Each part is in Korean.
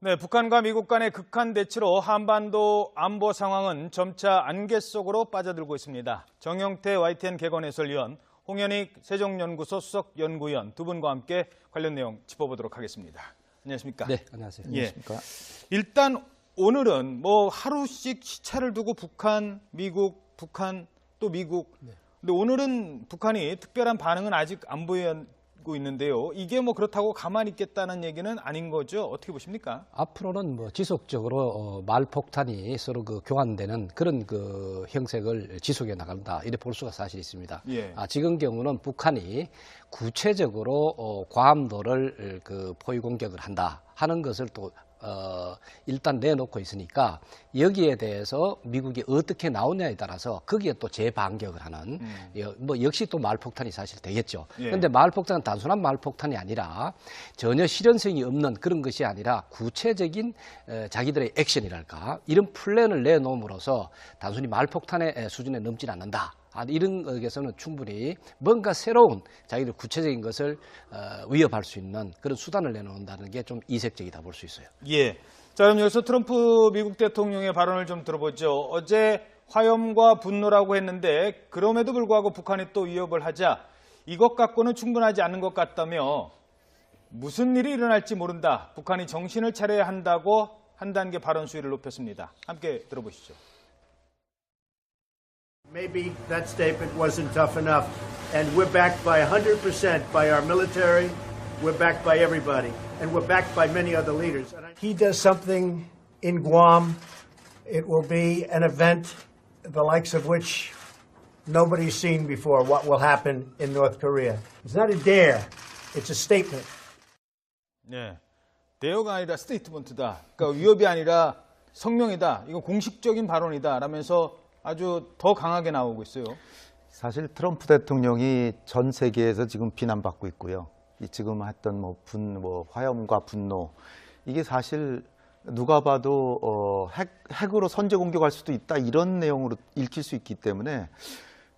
네, 북한과 미국 간의 극한 대치로 한반도 안보 상황은 점차 안개 속으로 빠져들고 있습니다. 정영태 YTN 개건 해설위원, 홍현익 세종연구소 수석연구위원 두 분과 함께 관련 내용 짚어보도록 하겠습니다. 안녕하십니까? 네, 안녕하세요. 안녕하십니까? 일단 오늘은 하루씩 시차를 두고 북한, 미국, 북한, 또 미국. 근데 오늘은 북한이 특별한 반응은 아직 안 보이고 있는데요. 이게 그렇다고 가만히 있겠다는 얘기는 아닌 거죠? 어떻게 보십니까? 앞으로는 지속적으로 말폭탄이 서로 교환되는 그런 형색을 지속해 나간다. 이래 볼 수가 사실 있습니다. 예. 지금 경우는 북한이 구체적으로 괌도를 포위 공격을 한다 하는 것을 또 일단 내놓고 있으니까 여기에 대해서 미국이 어떻게 나오냐에 따라서 거기에 또 재반격을 하는 역시 또 말폭탄이 사실 되겠죠. 그런데 말폭탄은 단순한 말폭탄이 아니라 전혀 실현성이 없는 그런 것이 아니라 구체적인 자기들의 액션이랄까 이런 플랜을 내놓음으로써 단순히 말폭탄의 수준에 넘지는 않는다. 이런 것에서는 충분히 뭔가 새로운 자기들 구체적인 것을 위협할 수 있는 그런 수단을 내놓는다는 게 좀 이색적이다 볼 수 있어요. 예. 자, 그럼 여기서 트럼프 미국 대통령의 발언을 좀 들어보죠. 어제 화염과 분노라고 했는데 그럼에도 불구하고 북한이 또 위협을 하자 이것 갖고는 충분하지 않은 것 같다며 무슨 일이 일어날지 모른다. 북한이 정신을 차려야 한다고 한 단계 발언 수위를 높였습니다. 함께 들어보시죠. Maybe that statement wasn't tough enough, and we're backed by 100% by our military, we're backed by everybody, and we're backed by many other leaders. He does something in Guam, it will be an event the likes of which nobody's seen before, what will happen in North Korea. It's not a dare, it's a statement. 네, 대여가 아니라 스테이트먼트다. 그러니까 위협이 아니라 성명이다. 이거 공식적인 발언이다. 라면서 아주 더 강하게 나오고 있어요. 사실 트럼프 대통령이 전 세계에서 지금 비난받고 있고요. 지금 했던 화염과 분노 이게 사실 누가 봐도 핵으로 선제 공격할 수도 있다 이런 내용으로 읽힐 수 있기 때문에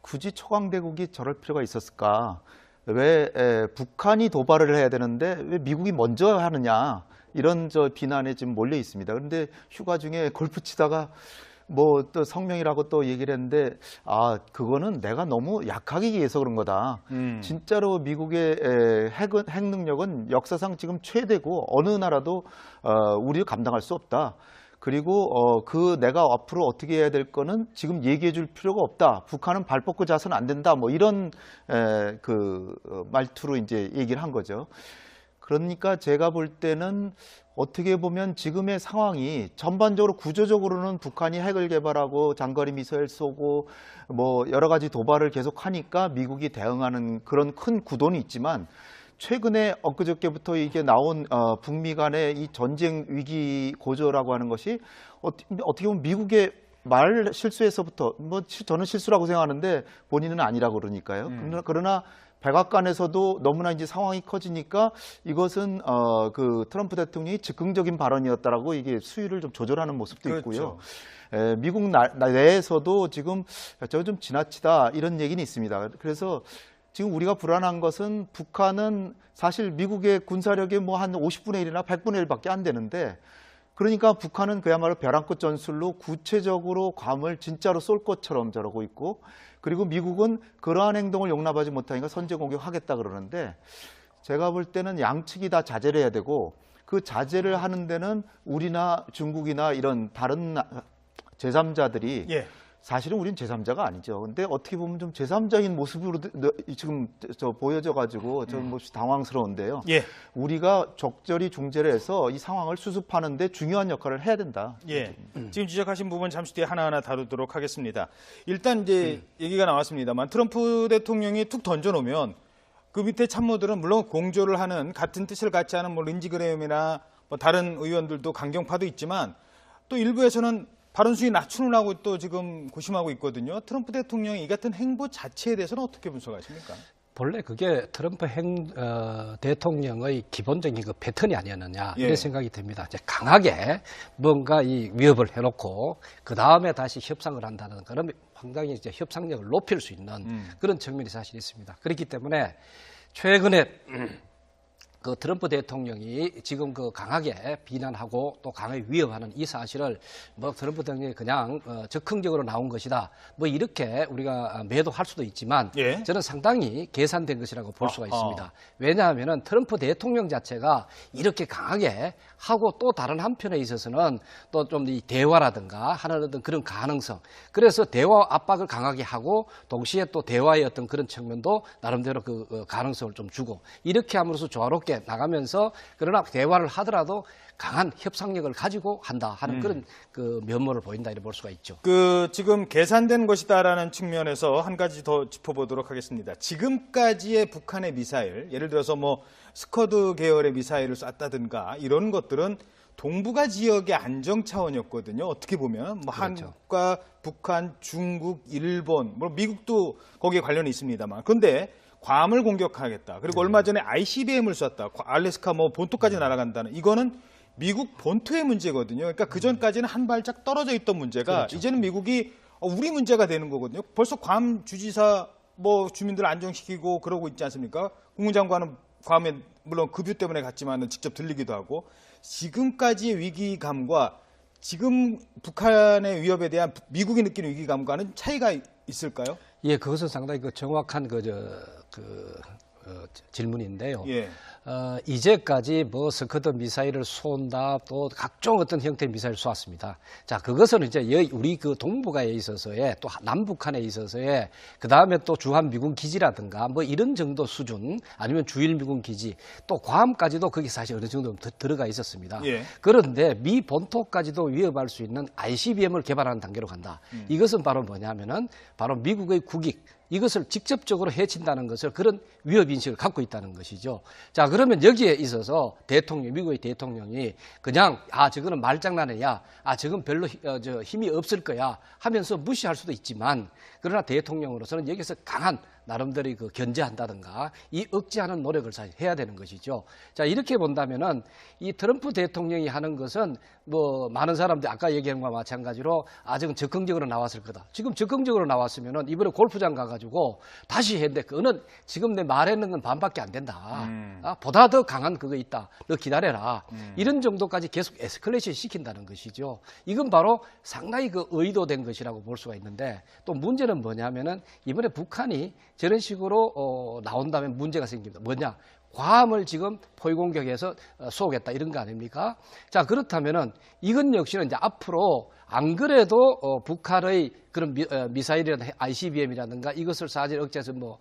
굳이 초강대국이 저럴 필요가 있었을까? 왜 북한이 도발을 해야 되는데 왜 미국이 먼저 하느냐 이런 비난에 지금 몰려 있습니다. 그런데 휴가 중에 골프 치다가 또 성명이라고 또 얘기를 했는데 그거는 내가 너무 약하게 얘기해서 그런 거다. 진짜로 미국의 핵 능력은 역사상 지금 최대고 어느 나라도 우리를 감당할 수 없다. 그리고 내가 앞으로 어떻게 해야 될 거는 지금 얘기해 줄 필요가 없다. 북한은 발 뻗고 자서는 안 된다. 이런 말투로 이제 얘기를 한 거죠. 그러니까 제가 볼 때는 어떻게 보면 지금의 상황이 전반적으로 구조적으로는 북한이 핵을 개발하고 장거리 미사일 쏘고 여러 가지 도발을 계속 하니까 미국이 대응하는 그런 큰 구도는 있지만 최근에 엊그저께부터 이게 나온 북미 간의 이 전쟁 위기 고조라고 하는 것이 어떻게 보면 미국의 말 실수에서부터 저는 실수라고 생각하는데 본인은 아니라고 그러니까요. 그러나 백악관에서도 너무나 이제 상황이 커지니까 이것은 트럼프 대통령이 즉흥적인 발언이었다라고 이게 수위를 좀 조절하는 모습도 있고요. 그렇죠. 미국 내에서도 지금 저 좀 지나치다 이런 얘기는 있습니다. 그래서 지금 우리가 불안한 것은 북한은 사실 미국의 군사력의 한 50분의 1이나 100분의 1밖에 안 되는데 그러니까 북한은 그야말로 벼랑끝 전술로 구체적으로 괌을 진짜로 쏠 것처럼 저러고 있고 그리고 미국은 그러한 행동을 용납하지 못하니까 선제 공격하겠다 그러는데 제가 볼 때는 양측이 다 자제를 해야 되고 그 자제를 하는 데는 우리나 중국이나 이런 다른 제3자들이 사실은 우린 제3자가 아니죠. 근데 어떻게 보면 좀 제3자인 모습으로 지금 보여져가지고 좀 몹시 당황스러운데요. 우리가 적절히 중재를 해서 이 상황을 수습하는데 중요한 역할을 해야 된다. 지금 지적하신 부분 잠시 뒤에 하나하나 다루도록 하겠습니다. 일단 이제 얘기가 나왔습니다만 트럼프 대통령이 툭 던져놓으면 그 밑에 참모들은 물론 공조를 하는 같은 뜻을 같이 하는 린지 그레엄이나 다른 의원들도 강경파도 있지만 또 일부에서는 발언 수위 낮추느라고 또 지금 고심하고 있거든요. 트럼프 대통령이 이 같은 행보 자체에 대해서는 어떻게 분석하십니까? 본래 그게 트럼프 대통령의 기본적인 패턴이 아니었느냐 이런 생각이 듭니다. 이제 강하게 뭔가 이 위협을 해놓고 그 다음에 다시 협상을 한다는 그런 상당히 이제 협상력을 높일 수 있는 그런 측면이 사실 있습니다. 그렇기 때문에 최근에 그 트럼프 대통령이 지금 그 강하게 비난하고 또 강하게 위협하는 이 사실을 뭐 트럼프 대통령이 그냥 적극적으로 나온 것이다. 뭐 이렇게 우리가 매도할 수도 있지만 예. 저는 상당히 계산된 것이라고 볼 수가 있습니다. 왜냐하면은 트럼프 대통령 자체가 이렇게 강하게 하고 또 다른 한편에 있어서는 또 좀 이 대화라든가 하는 어떤 그런 가능성. 그래서 대화 압박을 강하게 하고 동시에 또 대화의 어떤 그런 측면도 나름대로 그 가능성을 좀 주고 이렇게 함으로써 조화롭게 나가면서 그러나 대화를 하더라도 강한 협상력을 가지고 한다 하는 그런 그 면모를 보인다 이렇게 볼 수가 있죠. 그 지금 계산된 것이다라는 측면에서 한 가지 더 짚어보도록 하겠습니다. 지금까지의 북한의 미사일, 예를 들어서 뭐 스커드 계열의 미사일을 쐈다든가 이런 것들은 동북아 지역의 안정 차원이었거든요. 어떻게 보면 뭐 그렇죠. 한국과 북한, 중국, 일본, 뭐 미국도 거기에 관련이 있습니다만, 그런데 괌을 공격하겠다. 그리고 얼마 전에 ICBM을 쐈다. 알래스카 뭐 본토까지 날아간다는 이거는 미국 본토의 문제거든요. 그러니까 그 전까지는 한 발짝 떨어져 있던 문제가 그렇죠. 이제는 미국이 우리 문제가 되는 거거든요. 벌써 괌 주지사 뭐 주민들 안정시키고 그러고 있지 않습니까? 국무장관은 괌에 물론 급유 때문에 갔지만 직접 들리기도 하고 지금까지의 위기감과 지금 북한의 위협에 대한 미국이 느끼는 위기감과는 차이가 있을까요? 예, 그것은 상당히 그 정확한 질문인데요. 예. 이제까지 뭐 스커드 미사일을 쏜다 또 각종 어떤 형태의 미사일을 쏘았습니다. 자, 그것은 이제 우리 그 동북아에 있어서의 또 남북한에 있어서의 그 다음에 또 주한 미군 기지라든가 뭐 이런 정도 수준 아니면 주일 미군 기지 또 괌까지도 거기 사실 어느 정도 들어가 있었습니다. 예. 그런데 미 본토까지도 위협할 수 있는 ICBM을 개발하는 단계로 간다. 이것은 바로 뭐냐면은 바로 미국의 국익 이것을 직접적으로 해친다는 것을 그런 위협인식을 갖고 있다는 것이죠. 자, 그러면 여기에 있어서 미국의 대통령이 그냥 저거는 말장난이야. 저건 별로 힘이 없을 거야 하면서 무시할 수도 있지만 그러나 대통령으로서는 여기서 강한 나름대로 그 견제한다든가 이 억제하는 노력을 해야 되는 것이죠. 자, 이렇게 본다면은 이 트럼프 대통령이 하는 것은 뭐 많은 사람들이 아까 얘기한 것과 마찬가지로 저건 적극적으로 나왔을 거다. 지금 적극적으로 나왔으면은 이번에 골프장 가가지고 다시 했는데 그거는 지금 내 말했는 건 반밖에 안 된다. 보다 더 강한 그거 있다. 너 기다려라. 이런 정도까지 계속 에스컬레이션 시킨다는 것이죠. 이건 바로 상당히 그 의도된 것이라고 볼 수가 있는데 또 문제는 뭐냐면은 이번에 북한이 저런 식으로 나온다면 문제가 생깁니다. 뭐냐? 괌을 지금 포위 공격해서 쏘겠다 이런 거 아닙니까? 자, 그렇다면은 이건 역시는 이제 앞으로 안 그래도 북한의 그런 미사일이라든가 ICBM이라든가 이것을 사실 억제해서 뭐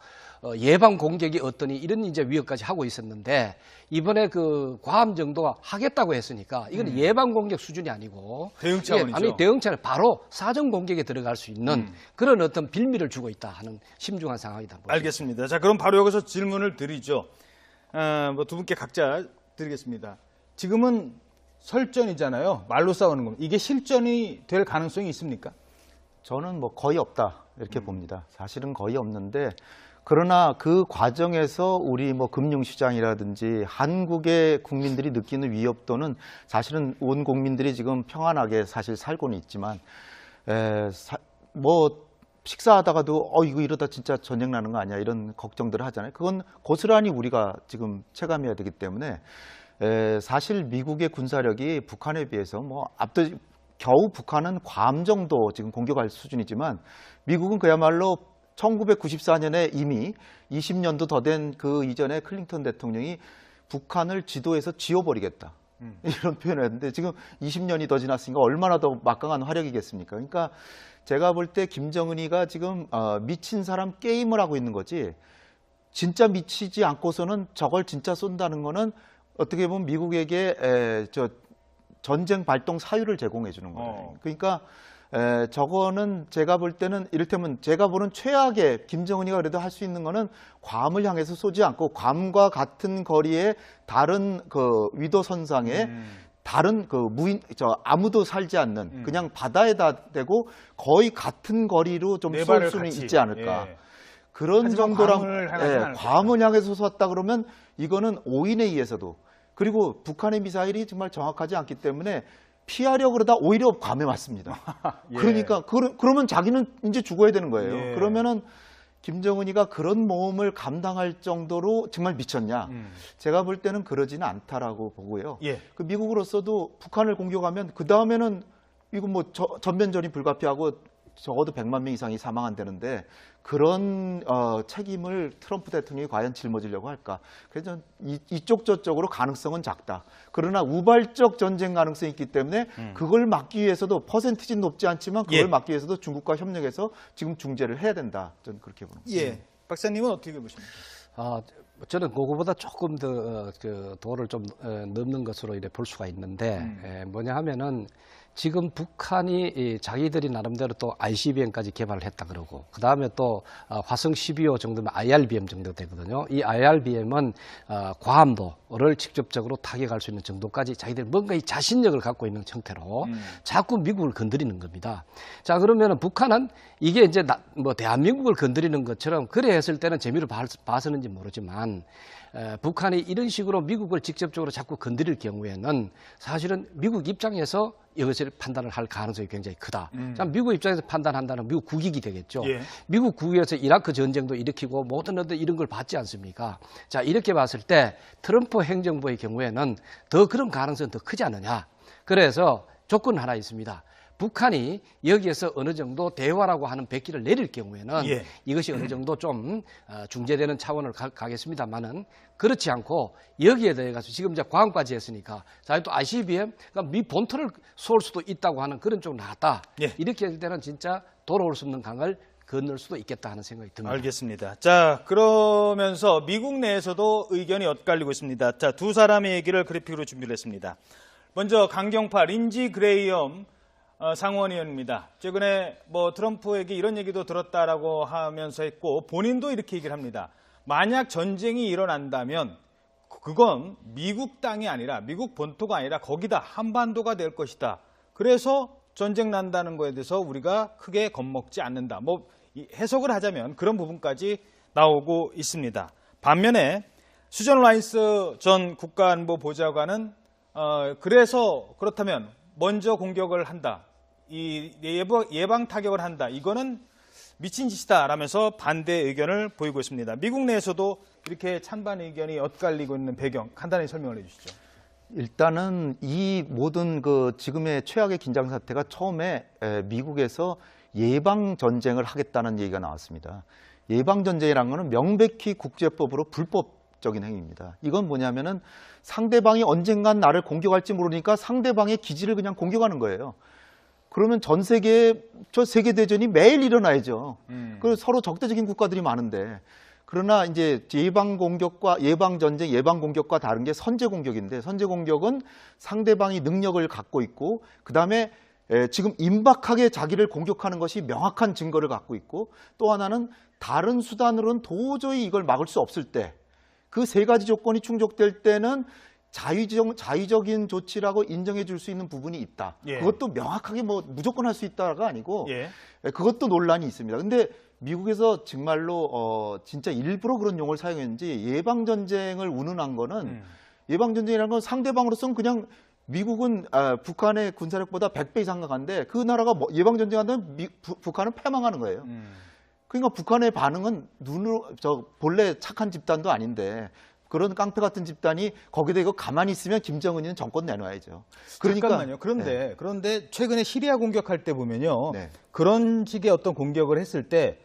예방 공격이 어떠니 이런 이제 위협까지 하고 있었는데 이번에 그 괌 정도가 하겠다고 했으니까 이건 예방 공격 수준이 아니고 대응 차원이죠. 아니 대응 차원 바로 사전 공격에 들어갈 수 있는 그런 어떤 빌미를 주고 있다 하는 심중한 상황이다. 알겠습니다. 자, 그럼 바로 여기서 질문을 드리죠. 뭐 두 분께 각자 드리겠습니다. 지금은 설전이잖아요. 말로 싸우는 겁니다. 이게 실전이 될 가능성이 있습니까? 저는 뭐 거의 없다 이렇게 봅니다. 사실은 거의 없는데 그러나 그 과정에서 우리 뭐 금융시장이라든지 한국의 국민들이 느끼는 위협도는 사실은 온 국민들이 지금 평안하게 사실 살고는 있지만 뭐 식사하다가도 이거 이러다 진짜 전쟁 나는 거 아니야 이런 걱정들을 하잖아요. 그건 고스란히 우리가 지금 체감해야 되기 때문에 사실 미국의 군사력이 북한에 비해서 뭐 겨우 북한은 괌 정도 지금 공격할 수준이지만 미국은 그야말로 1994년에 이미 20년도 더 된 그 이전에 클린턴 대통령이 북한을 지도에서 지워버리겠다. 이런 표현을 했는데 지금 20년이 더 지났으니까 얼마나 더 막강한 화력이겠습니까? 그러니까 제가 볼 때 김정은이가 지금 미친 사람 게임을 하고 있는 거지 진짜 미치지 않고서는 저걸 진짜 쏜다는 거는 어떻게 보면 미국에게 전쟁 발동 사유를 제공해 주는 거예요. 그러니까 저거는 제가 볼 때는 이를테면 제가 보는 최악의 김정은이가 그래도 할 수 있는 거는 괌을 향해서 쏘지 않고 괌과 같은 거리에 다른 그 위도선상에 다른 그 아무도 살지 않는 그냥 바다에다 대고 거의 같은 거리로 좀 쏠 수는 있지 않을까. 예. 그런 정도랑 괌을 향해서 쐈다 그러면 이거는 오인에 의해서도 그리고 북한의 미사일이 정말 정확하지 않기 때문에 피하려고 그러다 오히려 괌에 맞습니다. 예. 그러니까 그러면 자기는 이제 죽어야 되는 거예요. 예. 그러면은 김정은이가 그런 모험을 감당할 정도로 정말 미쳤냐? 제가 볼 때는 그러지는 않다라고 보고요. 예. 그 미국으로서도 북한을 공격하면 그 다음에는 이거 뭐 전면전이 불가피하고 적어도 100만 명 이상이 사망한다는데 그런 책임을 트럼프 대통령이 과연 짊어지려고 할까? 그래서 이쪽 저쪽으로 가능성은 작다. 그러나 우발적 전쟁 가능성이 있기 때문에 그걸 막기 위해서도 퍼센티지는 높지 않지만 그걸 예. 막기 위해서도 중국과 협력해서 지금 중재를 해야 된다. 저는 그렇게 봅니다. 예. 박사님은 어떻게 보십니까? 저는 그거보다 조금 더 그 도를 좀 넘는 것으로 이래 볼 수가 있는데 뭐냐 하면은 지금 북한이 자기들이 나름대로 또 ICBM까지 개발을 했다 그러고 그 다음에 또 화성 12호 정도면 IRBM 정도 되거든요. 이 IRBM은 과함도를 직접적으로 타격할 수 있는 정도까지 자기들 뭔가 이 자신력을 갖고 있는 형태로 자꾸 미국을 건드리는 겁니다. 자 그러면은 북한은 이게 이제 뭐 대한민국을 건드리는 것처럼 그래 했을 때는 재미를 봐서는지 모르지만 북한이 이런 식으로 미국을 직접적으로 자꾸 건드릴 경우에는 사실은 미국 입장에서 이것을 판단을 할 가능성이 굉장히 크다. 자, 미국 입장에서 판단한다는 미국 국익이 되겠죠. 예. 미국 국익에서 이라크 전쟁도 일으키고 모든 어떤 이런 걸 받지 않습니까? 자, 이렇게 봤을 때 트럼프 행정부의 경우에는 더 그런 가능성은 더 크지 않느냐. 그래서 조건 하나 있습니다. 북한이 여기에서 어느 정도 대화라고 하는 백기를 내릴 경우에는 예. 이것이 어느 정도 좀 중재되는 차원을 가겠습니다만은 그렇지 않고 여기에 대해서 지금 이제 과학까지 했으니까 자 또 ICBM 그러니까 미 본토를 쏠 수도 있다고 하는 그런 쪽 나왔다. 예. 이렇게 할 때는 진짜 돌아올 수 없는 강을 건널 수도 있겠다 하는 생각이 듭니다. 알겠습니다. 자, 그러면서 미국 내에서도 의견이 엇갈리고 있습니다. 자, 두 사람의 얘기를 그래픽으로 준비를 했습니다. 먼저 강경파 린지 그레이엄 상원의원입니다. 최근에 뭐 트럼프에게 이런 얘기도 들었다라고 하면서 했고 본인도 이렇게 얘기를 합니다. 만약 전쟁이 일어난다면 그건 미국 땅이 아니라 미국 본토가 아니라 거기다 한반도가 될 것이다. 그래서 전쟁 난다는 거에 대해서 우리가 크게 겁먹지 않는다. 뭐 해석을 하자면 그런 부분까지 나오고 있습니다. 반면에 수전 라이스 전 국가안보보좌관은 그래서 그렇다면 먼저 공격을 한다. 이 예방 타격을 한다. 이거는 미친 짓이다라면서 반대 의견을 보이고 있습니다. 미국 내에서도 이렇게 찬반 의견이 엇갈리고 있는 배경 간단히 설명을 해주시죠. 일단은 이 모든 그 지금의 최악의 긴장 사태가 처음에 미국에서 예방 전쟁을 하겠다는 얘기가 나왔습니다. 예방 전쟁이라는 것은 명백히 국제법으로 불법적인 행위입니다. 이건 뭐냐면은 상대방이 언젠간 나를 공격할지 모르니까 상대방의 기지를 그냥 공격하는 거예요. 그러면 전 세계에 저 세계대전이 매일 일어나야죠. 그리고 서로 적대적인 국가들이 많은데. 그러나 이제 예방 공격과 예방 전쟁, 예방 공격과 다른 게 선제 공격인데 선제 공격은 상대방이 능력을 갖고 있고 그다음에 지금 임박하게 자기를 공격하는 것이 명확한 증거를 갖고 있고 또 하나는 다른 수단으로는 도저히 이걸 막을 수 없을 때 그 세 가지 조건이 충족될 때는 자의적인 조치라고 인정해 줄 수 있는 부분이 있다. 예. 그것도 명확하게 뭐 무조건 할 수 있다가 아니고 예. 그것도 논란이 있습니다. 근데 미국에서 정말로 진짜 일부러 그런 용어를 사용했는지 예방 전쟁을 운운한 거는 예방 전쟁이라는 건 상대방으로서는 그냥 미국은 북한의 군사력보다 100배 이상 강한데 그 나라가 예방 전쟁하면 북한은 패망하는 거예요. 그러니까 북한의 반응은 본래 착한 집단도 아닌데 그런 깡패 같은 집단이 거기다 이거 가만히 있으면 김정은이는 정권 내놔야죠. 그러니까 잠깐만요. 그런데 최근에 시리아 공격할 때 보면요. 네. 그런 식의 어떤 공격을 했을 때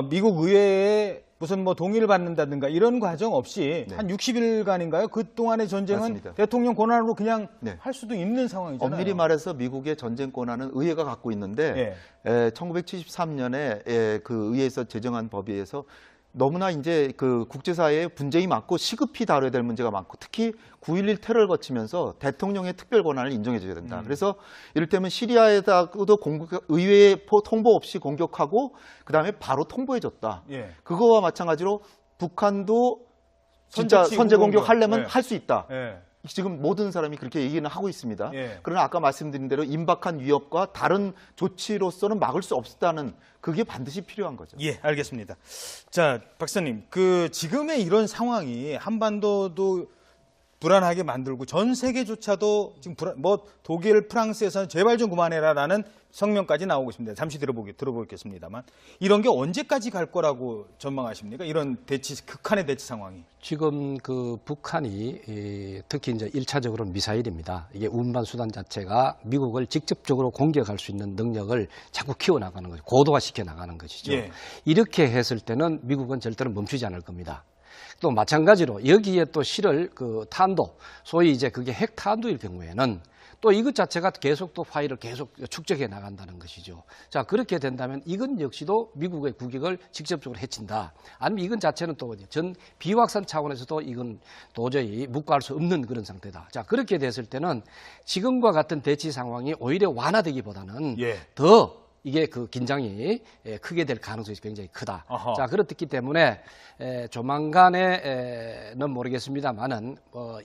미국 의회에 무슨 뭐 동의를 받는다든가 이런 과정 없이 네. 한 60일간인가요? 그 동안의 전쟁은 맞습니다. 대통령 권한으로 그냥 네. 할 수도 있는 상황이잖아요. 엄밀히 말해서 미국의 전쟁 권한은 의회가 갖고 있는데 1973년에 그 의회에서 제정한 법에 의해서 너무나 이제 그 국제사회에 분쟁이 많고 시급히 다뤄야 될 문제가 많고 특히 9.11 테러를 거치면서 대통령의 특별 권한을 인정해 줘야 된다. 그래서 이를테면 시리아에다가도 의회 통보 없이 공격하고 그다음에 바로 통보해 줬다. 예. 그거와 마찬가지로 북한도 진짜 선제 공격하려면 할 수 있다. 예. 지금 모든 사람이 그렇게 얘기는 하고 있습니다. 예. 그러나 아까 말씀드린 대로 임박한 위협과 다른 조치로서는 막을 수 없다는 그게 반드시 필요한 거죠. 예, 알겠습니다. 자, 박사님, 지금의 이런 상황이 한반도도 불안하게 만들고 전 세계조차도 지금 독일, 프랑스에서는 제발 좀 그만해라라는 성명까지 나오고 있습니다. 잠시 들어보겠습니다만 이런 게 언제까지 갈 거라고 전망하십니까? 이런 극한의 대치 상황이. 지금 그 북한이 특히 이제 1차적으로는 미사일입니다. 이게 운반 수단 자체가 미국을 직접적으로 공격할 수 있는 능력을 자꾸 키워나가는 거죠. 고도화시켜 나가는 것이죠. 예. 이렇게 했을 때는 미국은 절대로 멈추지 않을 겁니다. 또 마찬가지로 여기에 또 실을 그 탄도, 소위 이제 그게 핵 탄도일 경우에는 또 이것 자체가 계속 또 파일을 계속 축적해 나간다는 것이죠. 자, 그렇게 된다면 이건 역시도 미국의 국익을 직접적으로 해친다. 아니면 이건 자체는 또 전 비확산 차원에서도 이건 도저히 묵과할 수 없는 그런 상태다. 자, 그렇게 됐을 때는 지금과 같은 대치 상황이 오히려 완화되기보다는 예. 더 이게 그 긴장이 크게 될 가능성이 굉장히 크다. 아하. 자, 그렇기 때문에 조만간에는 모르겠습니다만은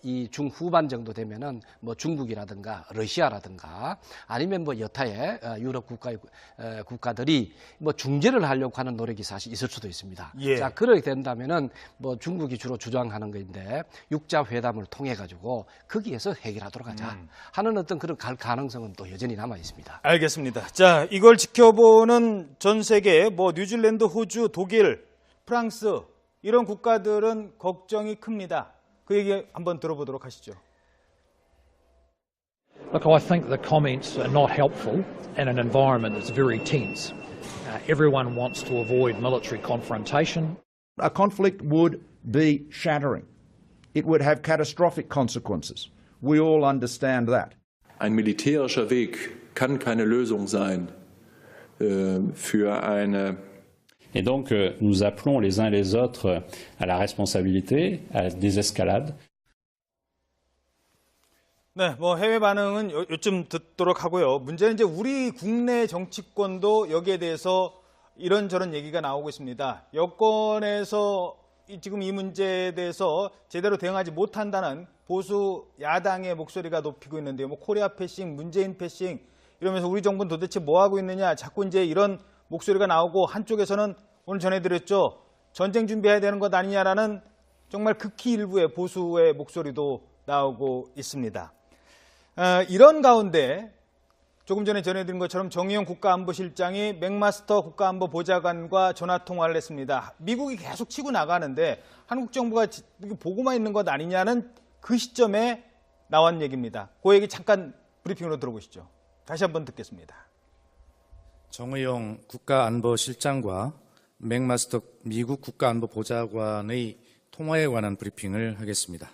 이 중후반 정도 되면은 뭐 중국이라든가 러시아라든가 아니면 뭐 여타의 유럽 국가들이 뭐 중재를 하려고 하는 노력이 사실 있을 수도 있습니다. 예. 자, 그렇게 된다면은 뭐 중국이 주로 주장하는 것인데 육자 회담을 통해 가지고 거기에서 해결하도록 하자 하는 어떤 그런 가능성은 또 여전히 남아 있습니다. 알겠습니다. 자, 이걸 지켜보는 전 세계 뉴질랜드, 호주, 독일, 프랑스 이런 국가들은 걱정이 큽니다. 그 얘기 한번 들어보도록 하시죠. Look, I think the comments are not helpful in an environment that's very tense. Everyone wants to avoid military confrontation. A conflict would be shattering. It would have catastrophic consequences. We all understand that. Ein militärischer Weg kann keine Lösung sein für eine. Et donc, nous appelons les uns et les autres à la responsabilité, à la désescalade. 네, 해외 반응은 요즘 듣도록 하고요. 문제는 이제 우리 국내 정치권도 여기에 대해서 이런저런 얘기가 나오고 있습니다. 여권에서 지금 이 문제에 대해서 제대로 대응하지 못한다는 보수 야당의 목소리가 높이고 있는데요. 코리아 패싱, 문재인 패싱 이러면서 우리 정부는 도대체 뭐 하고 있느냐. 자꾸 이제 이런 목소리가 나오고 한쪽에서는 오늘 전해드렸죠. 전쟁 준비해야 되는 것 아니냐라는 정말 극히 일부의 보수의 목소리도 나오고 있습니다. 이런 가운데 조금 전에 전해드린 것처럼 정의용 국가안보실장이 맥마스터 국가안보보좌관과 전화통화를 했습니다. 미국이 계속 치고 나가는데 한국 정부가 보고만 있는 것 아니냐는 그 시점에 나온 얘기입니다. 그 얘기 잠깐 브리핑으로 들어보시죠. 다시 한번 듣겠습니다. 정의용 국가안보실장과 맥마스터 미국 국가안보보좌관의 통화에 관한 브리핑을 하겠습니다.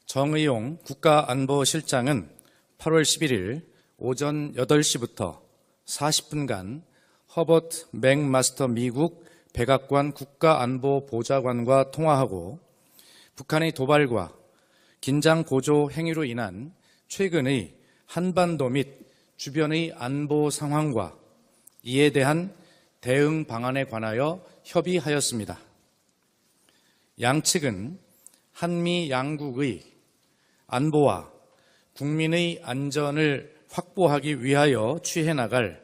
정의용 국가안보실장은 8월 11일 오전 8시부터 40분간 허버트 맥마스터 미국 백악관 국가안보보좌관과 통화하고 북한의 도발과 긴장 고조 행위로 인한 최근의 한반도 및 주변의 안보 상황과 이에 대한 대응 방안에 관하여 협의하였습니다. 양측은 한미 양국의 안보와 국민의 안전을 확보하기 위하여 취해 나갈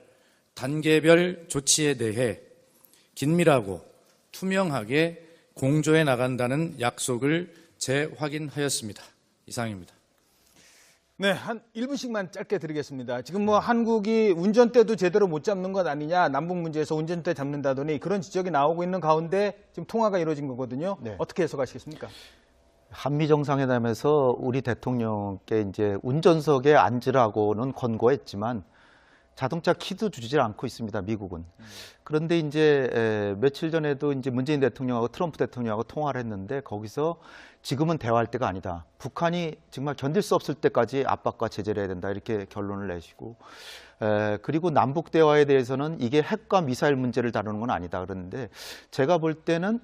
단계별 조치에 대해 긴밀하고 투명하게 공조해 나간다는 약속을 재확인하였습니다. 이상입니다. 네, 한 1분씩만 짧게 드리겠습니다. 지금 한국이 운전대도 제대로 못 잡는 것 아니냐, 남북 문제에서 운전대 잡는다더니 그런 지적이 나오고 있는 가운데 지금 통화가 이루어진 거거든요. 네. 어떻게 해석하시겠습니까? 한미 정상회담에서 우리 대통령께 이제 운전석에 앉으라고는 권고했지만 자동차 키도 주지 않고 있습니다, 미국은. 그런데 이제 며칠 전에도 이제 문재인 대통령하고 트럼프 대통령하고 통화를 했는데 거기서 지금은 대화할 때가 아니다. 북한이 정말 견딜 수 없을 때까지 압박과 제재를 해야 된다. 이렇게 결론을 내시고. 그리고 남북 대화에 대해서는 이게 핵과 미사일 문제를 다루는 건 아니다. 그러는데 제가 볼 때는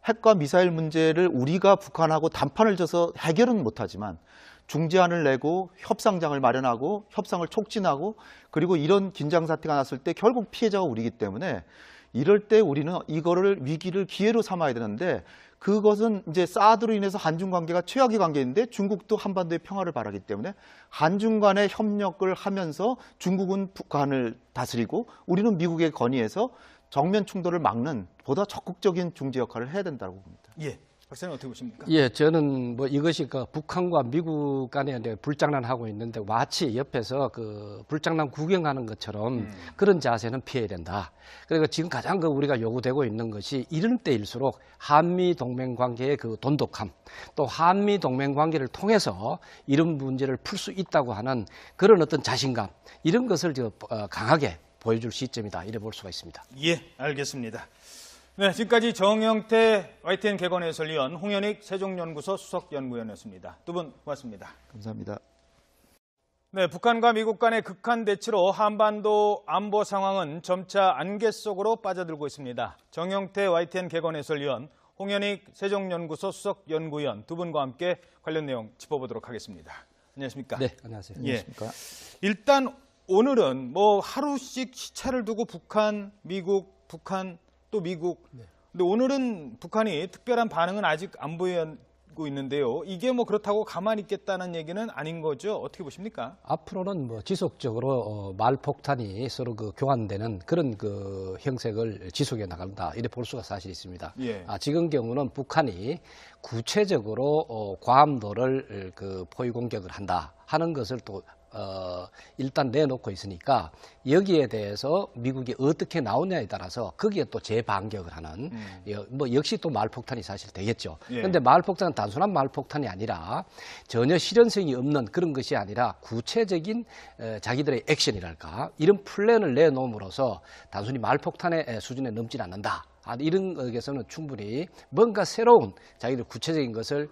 핵과 미사일 문제를 우리가 북한하고 단판을 져서 해결은 못하지만 중재안을 내고 협상장을 마련하고 협상을 촉진하고 그리고 이런 긴장 사태가 났을 때 결국 피해자가 우리이기 때문에 이럴 때 우리는 이거를 위기를 기회로 삼아야 되는데 그것은 이제 사드로 인해서 한중 관계가 최악의 관계인데 중국도 한반도의 평화를 바라기 때문에 한중 간의 협력을 하면서 중국은 북한을 다스리고 우리는 미국의 건의에서 정면 충돌을 막는 보다 적극적인 중재 역할을 해야 된다고 봅니다. 예. 박사님 어떻게 보십니까? 예, 저는 뭐 이것이 그 북한과 미국 간에 이제 불장난하고 있는데 마치 옆에서 그 불장난 구경하는 것처럼 그런 자세는 피해야 된다. 그리고 지금 가장 그 우리가 요구되고 있는 것이 이런 때일수록 한미 동맹 관계의 그 돈독함, 또 한미 동맹 관계를 통해서 이런 문제를 풀 수 있다고 하는 그런 어떤 자신감, 이런 것을 강하게 보여줄 시점이다, 이래 볼 수가 있습니다. 예, 알겠습니다. 네, 지금까지 정영태 YTN 개건 해설위원, 홍현익 세종연구소 수석연구위원이었습니다. 두 분 고맙습니다. 감사합니다. 네, 북한과 미국 간의 극한 대치로 한반도 안보 상황은 점차 안개 속으로 빠져들고 있습니다. 정영태 YTN 개건 해설위원, 홍현익 세종연구소 수석연구위원 두 분과 함께 관련 내용 짚어보도록 하겠습니다. 안녕하십니까? 네, 안녕하세요. 예. 일단 오늘은 뭐 하루씩 시차를 두고 북한, 미국, 북한, 또 미국. 근데 오늘은 북한이 특별한 반응은 아직 안 보이고 있는데요. 이게 뭐 그렇다고 가만히 있겠다는 얘기는 아닌 거죠? 어떻게 보십니까? 앞으로는 뭐 지속적으로 말폭탄이 서로 그 교환되는 그런 그 형색을 지속해 나간다, 이래 볼 수가 사실 있습니다. 예. 지금 경우는 북한이 구체적으로 괌도를 그 포위 공격을 한다 하는 것을 또 일단 내놓고 있으니까 여기에 대해서 미국이 어떻게 나오냐에 따라서 거기에 또 재반격을 하는 뭐 역시 또 말폭탄이 사실 되겠죠. 그런데 예. 말폭탄은 단순한 말폭탄이 아니라 전혀 실현성이 없는 그런 것이 아니라 구체적인 자기들의 액션이랄까, 이런 플랜을 내놓음으로써 단순히 말폭탄의 수준에 넘지는 않는다. 이런 것에서는 충분히 뭔가 새로운 자기들 구체적인 것을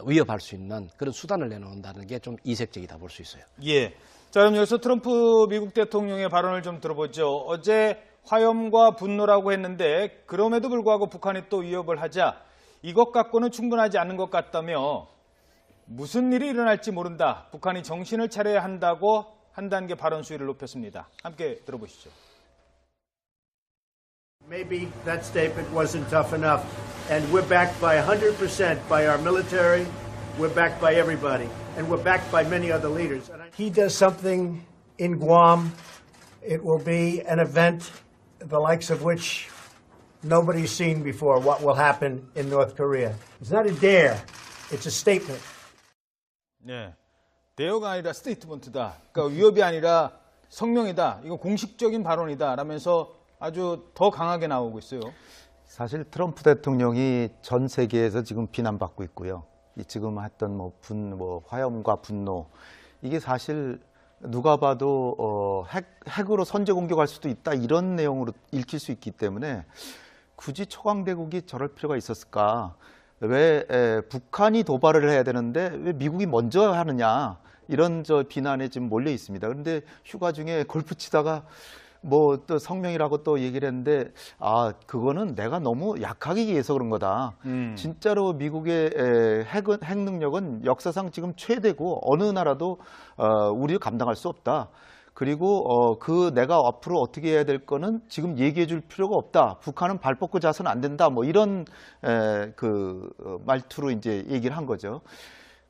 위협할 수 있는 그런 수단을 내놓는다는 게 좀 이색적이다 볼 수 있어요. 예. 자, 그럼 여기서 트럼프 미국 대통령의 발언을 좀 들어보죠. 어제 화염과 분노라고 했는데 그럼에도 불구하고 북한이 또 위협을 하자 이것 갖고는 충분하지 않은 것 같다며 무슨 일이 일어날지 모른다, 북한이 정신을 차려야 한다고 한 단계 발언 수위를 높였습니다. 함께 들어보시죠. Maybe that statement wasn't tough enough. And we're backed by 100% by our military. We're backed by everybody. And we're backed by many other leaders. He does something in Guam, it will be an event the likes of which nobody's seen before, what will happen in North Korea. It's not a dare, it's a statement. 네. 대여가 아니라 스테이트먼트다. 그러니까 위협이 아니라 성명이다. 이거 공식적인 발언이다. 라면서 아주 더 강하게 나오고 있어요. 사실 트럼프 대통령이 전 세계에서 지금 비난받고 있고요. 지금 했던 화염과 분노, 이게 사실 누가 봐도 핵으로 선제 공격할 수도 있다, 이런 내용으로 읽힐 수 있기 때문에 굳이 초강대국이 저럴 필요가 있었을까? 왜 북한이 도발을 해야 되는데 왜 미국이 먼저 하느냐, 이런 비난에 지금 몰려 있습니다. 그런데 휴가 중에 골프 치다가 뭐 또 성명이라고 또 얘기를 했는데, 그거는 내가 너무 약하게 얘기해서 그런 거다. 진짜로 미국의 핵 능력은 역사상 지금 최대고 어느 나라도 우리 감당할 수 없다. 그리고 내가 앞으로 어떻게 해야 될 거는 지금 얘기해 줄 필요가 없다. 북한은 발 뻗고 자서는 안 된다. 뭐 이런 말투로 이제 얘기를 한 거죠.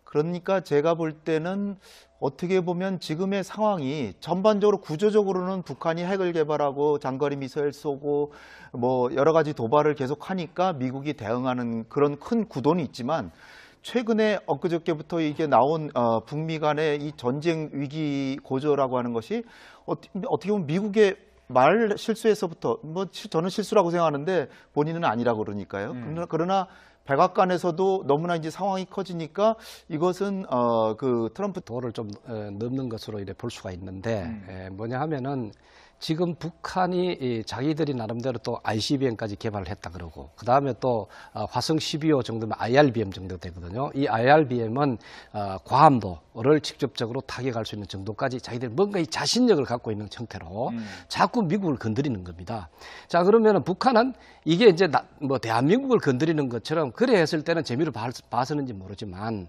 그러니까 제가 볼 때는 어떻게 보면 지금의 상황이 전반적으로 구조적으로는 북한이 핵을 개발하고 장거리 미사일 쏘고 뭐 여러 가지 도발을 계속 하니까 미국이 대응하는 그런 큰 구도는 있지만, 최근에 엊그저께부터 이게 나온 북미 간의 이 전쟁 위기 고조라고 하는 것이 어떻게 보면 미국의 말 실수에서부터, 뭐 저는 실수라고 생각하는데 본인은 아니라고 그러니까요. 그러나 백악관에서도 너무나 이제 상황이 커지니까 이것은 그 트럼프 도를 좀 넘는 것으로 이래 볼 수가 있는데, 뭐냐 하면은 지금 북한이 자기들이 나름대로 또 ICBM까지 개발을 했다 그러고, 그 다음에 또 화성 12호 정도면 IRBM 정도 되거든요. 이 IRBM은 괌도를 직접적으로 타격할 수 있는 정도까지 자기들 뭔가 이 자신력을 갖고 있는 형태로 자꾸 미국을 건드리는 겁니다. 자, 그러면은 북한은 이게 이제 뭐 대한민국을 건드리는 것처럼 그래 했을 때는 재미를 봐서는지 모르지만,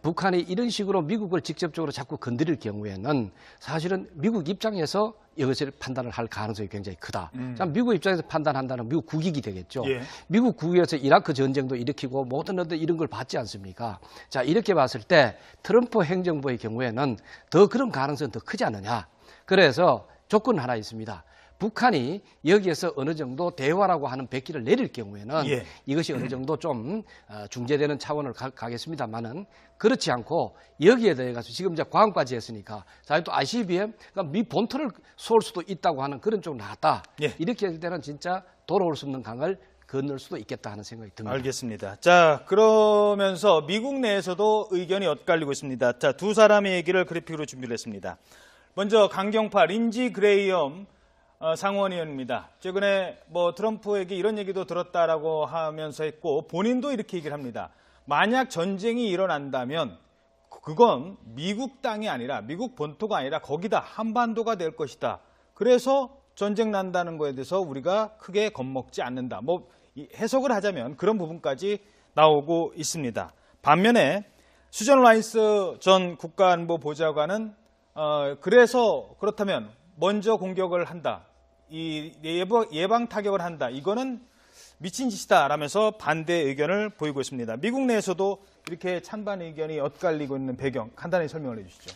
북한이 이런 식으로 미국을 직접적으로 자꾸 건드릴 경우에는 사실은 미국 입장에서 이것을 판단을 할 가능성이 굉장히 크다. 자, 미국 입장에서 판단한다는 미국 국익이 되겠죠. 예. 미국 국익에서 이라크 전쟁도 일으키고 모든 이런 걸 봤지 않습니까? 자, 이렇게 봤을 때 트럼프 행정부의 경우에는 더 그런 가능성은 더 크지 않느냐. 그래서 조건 하나 있습니다. 북한이 여기에서 어느 정도 대화라고 하는 백기를 내릴 경우에는 예. 이것이 어느 정도 좀 중재되는 차원을 가겠습니다만은 그렇지 않고 여기에 대해 가서 지금 이제 과언까지 했으니까 자, 또 ICBM 그러니까 미 본토를 쏠 수도 있다고 하는 그런 쪽으로 나왔다. 예. 이렇게 할 때는 진짜 돌아올 수 없는 강을 건널 수도 있겠다 하는 생각이 듭니다. 알겠습니다. 자, 그러면서 미국 내에서도 의견이 엇갈리고 있습니다. 자, 두 사람의 얘기를 그래픽으로 준비를 했습니다. 먼저 강경파 린지 그레이엄 상원의원입니다. 최근에 뭐 트럼프에게 이런 얘기도 들었다라고 하면서 했고 본인도 이렇게 얘기를 합니다. 만약 전쟁이 일어난다면 그건 미국 땅이 아니라 미국 본토가 아니라 거기다 한반도가 될 것이다. 그래서 전쟁 난다는 거에 대해서 우리가 크게 겁먹지 않는다. 뭐 해석을 하자면 그런 부분까지 나오고 있습니다. 반면에 수전 라이스 전 국가안보 보좌관은 그래서 그렇다면 먼저 공격을 한다. 이 예방 타격을 한다. 이거는 미친 짓이다라면서 반대 의견을 보이고 있습니다. 미국 내에서도 이렇게 찬반 의견이 엇갈리고 있는 배경 간단히 설명을 해주시죠.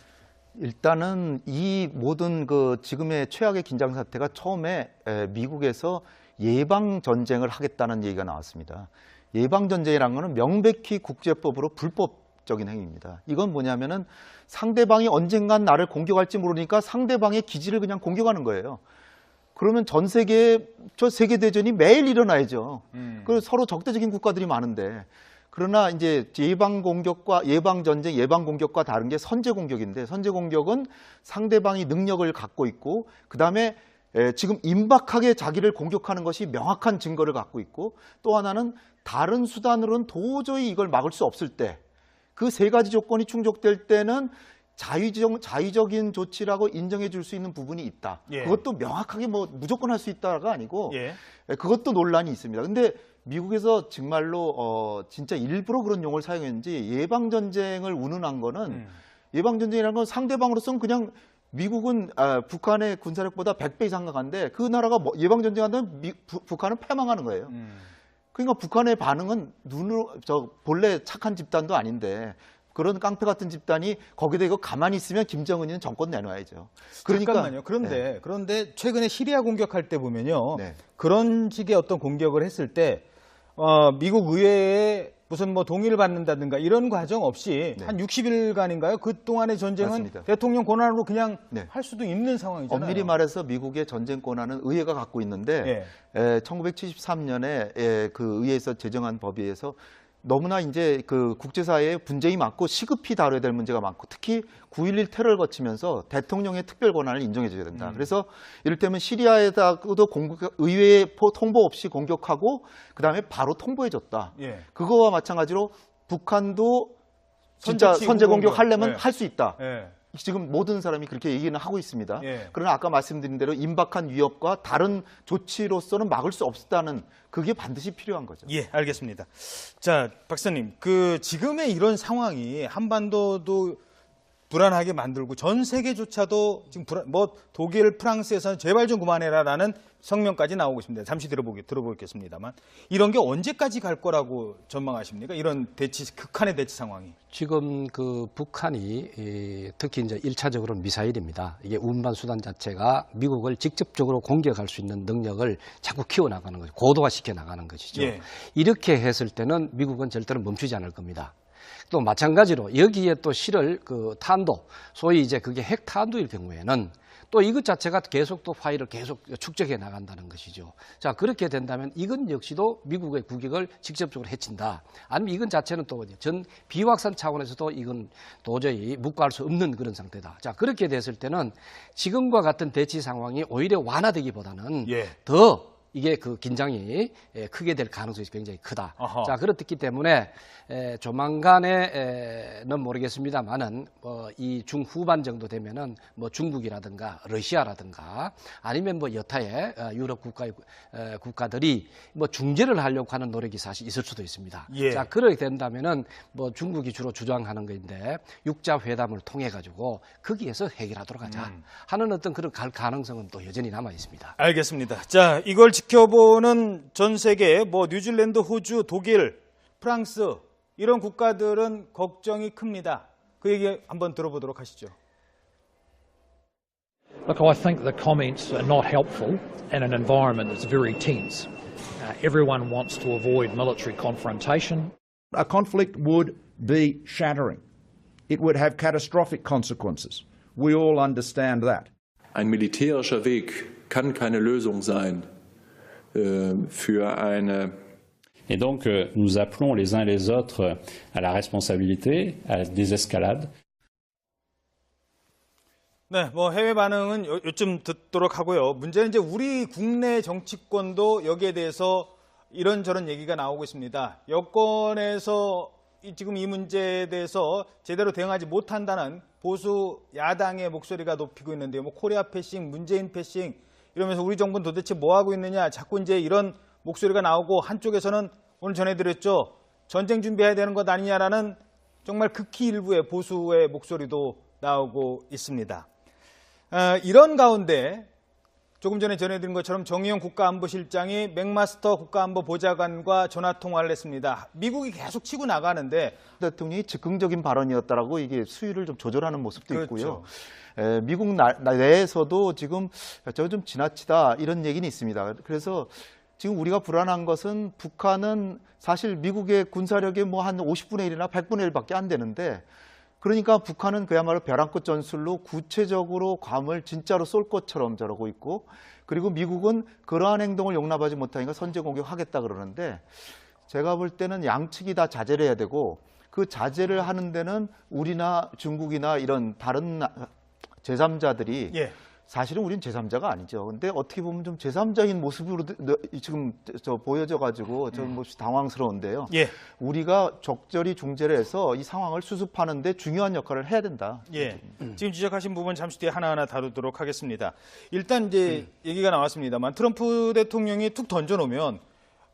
일단은 이 모든 그 지금의 최악의 긴장 사태가 처음에 미국에서 예방 전쟁을 하겠다는 얘기가 나왔습니다. 예방 전쟁이라는 것은 명백히 국제법으로 불법적인 행위입니다. 이건 뭐냐면은 상대방이 언젠간 나를 공격할지 모르니까 상대방의 기지를 그냥 공격하는 거예요. 그러면 전 세계에 저 세계 대전이 매일 일어나야죠. 그 서로 적대적인 국가들이 많은데. 그러나 이제 예방 공격과 예방 전쟁, 예방 공격과 다른 게 선제 공격인데 선제 공격은 상대방이 능력을 갖고 있고 그다음에 지금 임박하게 자기를 공격하는 것이 명확한 증거를 갖고 있고 또 하나는 다른 수단으로는 도저히 이걸 막을 수 없을 때 그 세 가지 조건이 충족될 때는 자의적인 조치라고 인정해 줄 수 있는 부분이 있다. 예. 그것도 명확하게 뭐 무조건 할 수 있다가 아니고 예. 그것도 논란이 있습니다. 근데 미국에서 정말로 진짜 일부러 그런 용어를 사용했는지 예방 전쟁을 운운한 거는 예방 전쟁이라는 건 상대방으로서는 그냥 미국은 북한의 군사력보다 100배 이상 강한데 그 나라가 예방 전쟁한다면 북한은 패망하는 거예요. 그러니까 북한의 반응은 본래 착한 집단도 아닌데 그런 깡패 같은 집단이 거기다 이거 가만히 있으면 김정은이는 정권 내놔야죠. 그러니까 잠깐만요. 그런데 최근에 시리아 공격할 때 보면요. 네. 그런 식의 어떤 공격을 했을 때 미국 의회에 무슨 뭐 동의를 받는다든가 이런 과정 없이 네. 한 60일간인가요? 그 동안의 전쟁은 맞습니다. 대통령 권한으로 그냥 네. 할 수도 있는 상황이잖아요. 엄밀히 말해서 미국의 전쟁 권한은 의회가 갖고 있는데 1973년에 그 의회에서 제정한 법에 의해서 너무나 이제 그 국제사회에 분쟁이 많고 시급히 다뤄야 될 문제가 많고 특히 9.11 테러를 거치면서 대통령의 특별 권한을 인정해 줘야 된다. 그래서 이를테면 시리아에다가도 의회에 통보 없이 공격하고 그다음에 바로 통보해 줬다. 예. 그거와 마찬가지로 북한도 진짜 선제 공격하려면 할 수 있다. 예. 지금 모든 사람이 그렇게 얘기는 하고 있습니다. 예. 그러나 아까 말씀드린 대로 임박한 위협과 다른 조치로서는 막을 수 없다는 그게 반드시 필요한 거죠. 예, 알겠습니다. 자, 박사님, 지금의 이런 상황이 한반도도 불안하게 만들고 전 세계조차도 지금 독일, 프랑스에서는 제발 좀 그만해라라는 성명까지 나오고 있습니다. 잠시 들어보겠습니다만 이런 게 언제까지 갈 거라고 전망하십니까? 이런 극한의 대치 상황이. 지금 그 북한이 특히 이제 1차적으로는 미사일입니다. 이게 운반 수단 자체가 미국을 직접적으로 공격할 수 있는 능력을 자꾸 키워나가는 거죠. 고도화시켜 나가는 것이죠. 예. 이렇게 했을 때는 미국은 절대로 멈추지 않을 겁니다. 또 마찬가지로 여기에 또 실을 그 탄도, 소위 이제 그게 핵 탄도일 경우에는 또 이것 자체가 계속 또 파일을 계속 축적해 나간다는 것이죠. 자, 그렇게 된다면 이건 역시도 미국의 국익을 직접적으로 해친다. 아니면 이건 자체는 또 전 비확산 차원에서도 이건 도저히 묵과할 수 없는 그런 상태다. 자, 그렇게 됐을 때는 지금과 같은 대치 상황이 오히려 완화되기보다는 더 이게 그 긴장이 크게 될 가능성이 굉장히 크다. 아하. 자, 그렇기 때문에 조만간에는 모르겠습니다만은 이 중후반 정도 되면은 뭐 중국이라든가 러시아라든가 아니면 뭐 여타의 유럽 국가들이 뭐 중재를 하려고 하는 노력이 사실 있을 수도 있습니다. 예. 자, 그렇게 된다면은 뭐 중국이 주로 주장하는 것인데 육자 회담을 통해 가지고 거기에서 해결하도록 하자 하는 어떤 그런 가능성은 또 여전히 남아 있습니다. 알겠습니다. 자, 이걸 지켜보는 전 세계 뉴질랜드, 호주, 독일, 프랑스 이런 국가들은 걱정이 큽니다. 그 얘기 한번 들어보도록 하시죠. Look, I think the comments are not helpful in an environment that's very tense. Everyone wants to avoid military confrontation. A conflict would be shattering. It would have catastrophic consequences. We all understand that. Ein militärischer Weg kann keine Lösung sein für eine. Et donc, nous appelons les uns les autres à la responsabilité, à la désescalade. 네, 뭐 해외 반응은 요쯤 듣도록 하고요. 문제는 이제 우리 국내 정치권도 여기에 대해서 이런저런 얘기가 나오고 있습니다. 여권에서 지금 이 문제에 대해서 제대로 대응하지 못한다는 보수 야당의 목소리가 높이고 있는데요. 뭐 코리아 패싱, 문재인 패싱 이러면서 우리 정부는 도대체 뭐 하고 있느냐, 자꾸 이제 이런 목소리가 나오고, 한쪽에서는 오늘 전해드렸죠. 전쟁 준비해야 되는 것 아니냐라는 정말 극히 일부의 보수의 목소리도 나오고 있습니다. 이런 가운데 조금 전에 전해드린 것처럼 정의용 국가안보실장이 맥마스터 국가안보보좌관과 전화통화를 했습니다. 미국이 계속 치고 나가는데 대통령이 즉흥적인 발언이었다라고 이게 수위를 좀 조절하는 모습도 그렇죠. 있고요. 미국 내에서도 지금 저 좀 지나치다 이런 얘기는 있습니다. 그래서 지금 우리가 불안한 것은 북한은 사실 미국의 군사력의 뭐 한 50분의 1이나 100분의 1밖에 안 되는데, 그러니까 북한은 그야말로 벼랑끝 전술로 구체적으로 괌을 진짜로 쏠 것처럼 저러고 있고, 그리고 미국은 그러한 행동을 용납하지 못하니까 선제 공격하겠다 그러는데, 제가 볼 때는 양측이 다 자제를 해야 되고, 그 자제를 하는 데는 우리나 중국이나 이런 다른 제3자들이 사실은 우린 제3자가 아니죠. 근데 어떻게 보면 좀 제3자인 모습으로 지금 보여져가지고 좀 몹시 당황스러운데요. 우리가 적절히 중재를 해서 이 상황을 수습하는데 중요한 역할을 해야 된다. 지금 지적하신 부분 잠시 뒤에 하나하나 다루도록 하겠습니다. 일단 이제 얘기가 나왔습니다만 트럼프 대통령이 툭 던져놓으면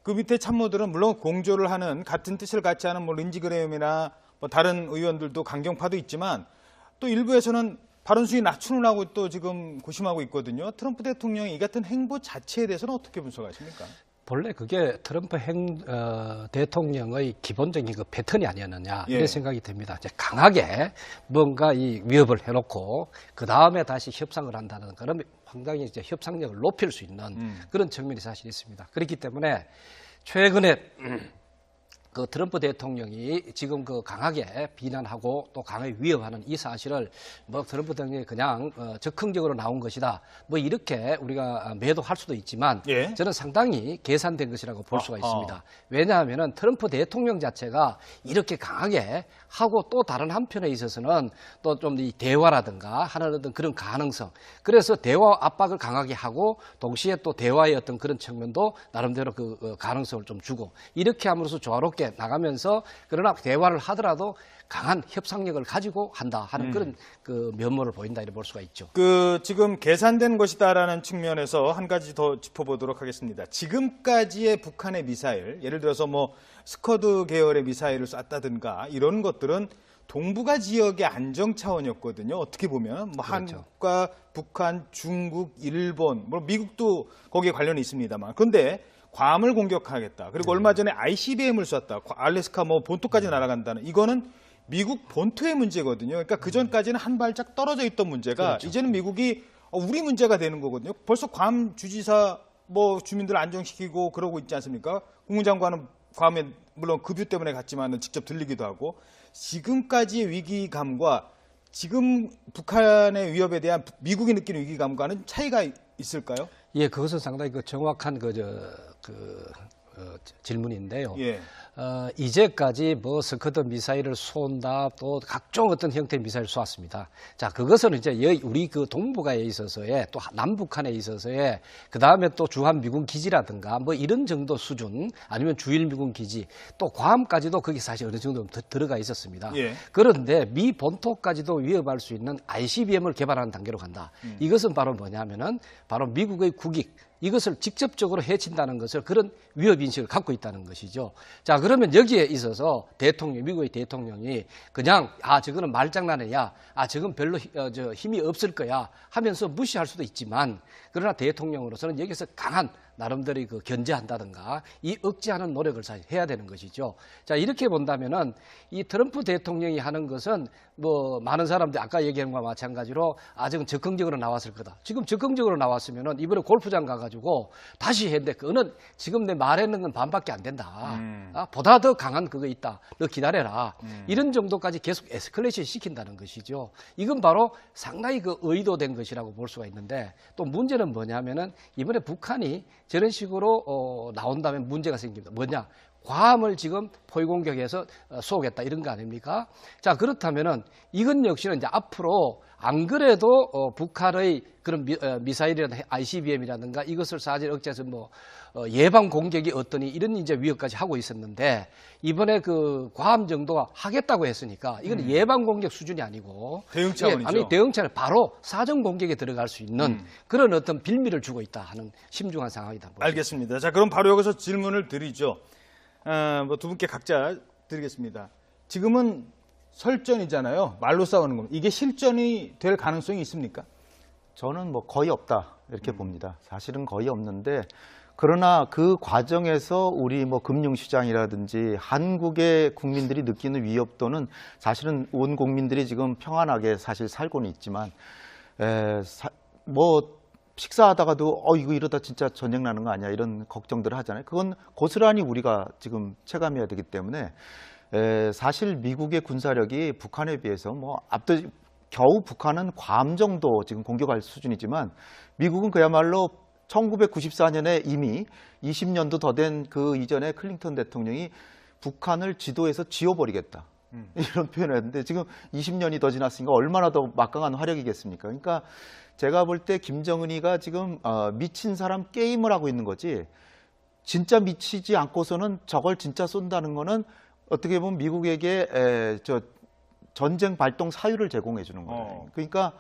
그 밑에 참모들은 물론 공조를 하는, 같은 뜻을 같이 하는 뭐 린지 그레엄이나 뭐 다른 의원들도 강경파도 있지만, 또 일부에서는 발언 수위 낮추느라고 또 지금 고심하고 있거든요. 트럼프 대통령의 이 같은 행보 자체에 대해서는 어떻게 분석하십니까? 본래 그게 트럼프 대통령의 기본적인 그 패턴이 아니었느냐 이런 생각이 듭니다. 이제 강하게 뭔가 이 위협을 해놓고 그 다음에 다시 협상을 한다는 그런 상당히 이제 협상력을 높일 수 있는 그런 측면이 사실 있습니다. 그렇기 때문에 최근에 그 트럼프 대통령이 지금 그 강하게 비난하고 또 강하게 위협하는 이 사실을 뭐 트럼프 대통령이 그냥 적극적으로 나온 것이다, 뭐 이렇게 우리가 매도할 수도 있지만 저는 상당히 계산된 것이라고 볼 수가 있습니다. 왜냐하면은 트럼프 대통령 자체가 이렇게 강하게 하고, 또 다른 한편에 있어서는 또 좀 이 대화라든가 하는 어떤 그런 가능성, 그래서 대화 압박을 강하게 하고 동시에 또 대화의 어떤 그런 측면도 나름대로 그 가능성을 좀 주고, 이렇게 함으로써 조화롭게 나가면서, 그러나 대화를 하더라도 강한 협상력을 가지고 한다 하는 그런 그 면모를 보인다 이렇게 볼 수가 있죠. 지금 계산된 것이다라는 측면에서 한 가지 더 짚어보도록 하겠습니다. 지금까지의 북한의 미사일, 예를 들어서 뭐 스커드 계열의 미사일을 쐈다든가 이런 것들은 동북아 지역의 안정 차원이었거든요. 어떻게 보면 뭐 한국과 북한, 중국, 일본, 뭐 미국도 거기에 관련이 있습니다만, 그런데 괌을 공격하겠다. 그리고 얼마 전에 ICBM을 쐈다. 알래스카 뭐 본토까지 날아간다는, 이거는 미국 본토의 문제거든요. 그러니까 그 전까지는 한 발짝 떨어져 있던 문제가 이제는 미국이 우리 문제가 되는 거거든요. 벌써 괌 주지사 뭐 주민들 안정시키고 그러고 있지 않습니까? 국무장관은 괌에 물론 급유 때문에 갔지만 직접 들리기도 하고, 지금까지의 위기감과 지금 북한의 위협에 대한 미국이 느끼는 위기감과는 차이가 있을까요? 예, 그것은 상당히 그 정확한 질문인데요. 이제까지 뭐 스커드 미사일을 쏜다, 또 각종 어떤 형태의 미사일을 쏘았습니다. 자, 그것은 이제 우리 그 동북아에 있어서의, 또 남북한에 있어서의, 그 다음에 또 주한 미군 기지라든가 뭐 이런 정도 수준, 아니면 주일 미군 기지, 또 괌까지도 거기 사실 어느 정도 들어가 있었습니다. 그런데 미 본토까지도 위협할 수 있는 ICBM을 개발하는 단계로 간다. 이것은 바로 뭐냐면은 바로 미국의 국익, 이것을 직접적으로 해친다는 것을, 그런 위협인식을 갖고 있다는 것이죠. 자, 그러면 여기에 있어서 미국의 대통령이 그냥 저거는 말장난이야, 저건 별로 힘이 없을 거야 하면서 무시할 수도 있지만, 그러나 대통령으로서는 여기서 강한 나름대로 그 견제한다든가 이 억제하는 노력을 사실 해야 되는 것이죠. 자, 이렇게 본다면은 이 트럼프 대통령이 하는 것은 뭐 많은 사람들이 아까 얘기한 것과 마찬가지로 아직은 적극적으로 나왔을 거다. 지금 적극적으로 나왔으면은 이번에 골프장 가가지고 다시 했는데 그거는 지금 내 말했는 건 반밖에 안 된다. 보다 더 강한 그거 있다. 너 기다려라. 이런 정도까지 계속 에스컬레이션 시킨다는 것이죠. 이건 바로 상당히 그 의도된 것이라고 볼 수가 있는데 또 문제는 뭐냐면은 이번에 북한이 저런 식으로 나온다면 문제가 생깁니다. 뭐냐? 괌을 지금 포위 공격해서 쏘겠다 이런 거 아닙니까? 자, 그렇다면은 이건 역시는 이제 앞으로 안 그래도 북한의 그런 미사일이라든가 ICBM이라든가 이것을 사실 억제해서 뭐 예방 공격이 어떠니 이런 이제 위협까지 하고 있었는데 이번에 그 괌 정도가 하겠다고 했으니까 이건 예방 공격 수준이 아니고 대응 차원이죠. 아니 대응 차원 바로 사전 공격에 들어갈 수 있는 그런 어떤 빌미를 주고 있다 하는 심중한 상황이다. 알겠습니다. 자, 그럼 바로 여기서 질문을 드리죠. 뭐 두 분께 각자 드리겠습니다. 지금은 설전이잖아요. 말로 싸우는 겁니다. 이게 실전이 될 가능성이 있습니까? 저는 뭐 거의 없다 이렇게 봅니다. 사실은 거의 없는데 그러나 그 과정에서 우리 뭐 금융시장이라든지 한국의 국민들이 느끼는 위협도는 사실은 온 국민들이 지금 평안하게 사실 살고는 있지만 뭐 식사하다가도 이거 이러다 진짜 전쟁 나는 거 아니야 이런 걱정들을 하잖아요. 그건 고스란히 우리가 지금 체감해야 되기 때문에 사실 미국의 군사력이 북한에 비해서 뭐 겨우 북한은 괌 정도 지금 공격할 수준이지만 미국은 그야말로 1994년에 이미 20년도 더 된 그 이전에 클린턴 대통령이 북한을 지도에서 지워버리겠다. 이런 표현을 했는데 지금 20년이 더 지났으니까 얼마나 더 막강한 화력이겠습니까? 그러니까 제가 볼 때 김정은이가 지금 미친 사람 게임을 하고 있는 거지 진짜 미치지 않고서는 저걸 진짜 쏜다는 거는 어떻게 보면 미국에게 전쟁 발동 사유를 제공해 주는 거예요. 그러니까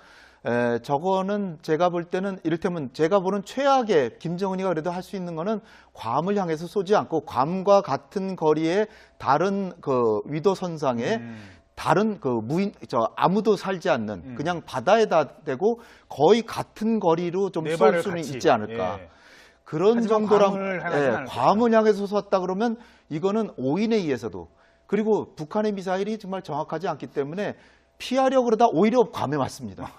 저거는 제가 볼 때는 이를테면 제가 보는 최악의 김정은이가 그래도 할 수 있는 거는 괌을 향해서 쏘지 않고 괌과 같은 거리에 다른 그 위도선상에 다른 그 아무도 살지 않는 그냥 바다에다 대고 거의 같은 거리로 좀 쏠 수는 있지 않을까. 예. 그런 정도랑 괌을 괌을 향해서 쐈다 그러면 이거는 오인에 의해서도 그리고 북한의 미사일이 정말 정확하지 않기 때문에 피하려고 그러다 오히려 괌에 왔습니다.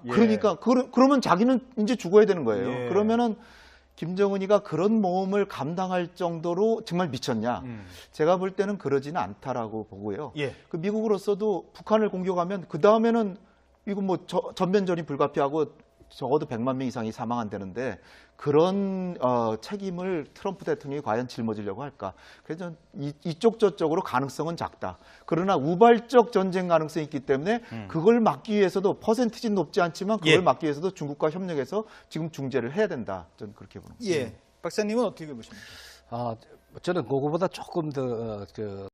예. 그러니까 그러면 자기는 이제 죽어야 되는 거예요. 예. 그러면은 김정은이가 그런 모험을 감당할 정도로 정말 미쳤냐? 제가 볼 때는 그러지는 않다라고 보고요. 예. 그 미국으로서도 북한을 공격하면 그 다음에는 이거 뭐 전면전이 불가피하고 적어도 100만 명 이상이 사망한다는데 그런 책임을 트럼프 대통령이 과연 짊어지려고 할까? 그래서 이쪽 저쪽으로 가능성은 작다. 그러나 우발적 전쟁 가능성이 있기 때문에 그걸 막기 위해서도 퍼센티지는 높지 않지만 그걸 예. 막기 위해서도 중국과 협력해서 지금 중재를 해야 된다. 저는 그렇게 봅니다. 예. 박사님은 어떻게 보십니까? 저는 그거보다 조금 더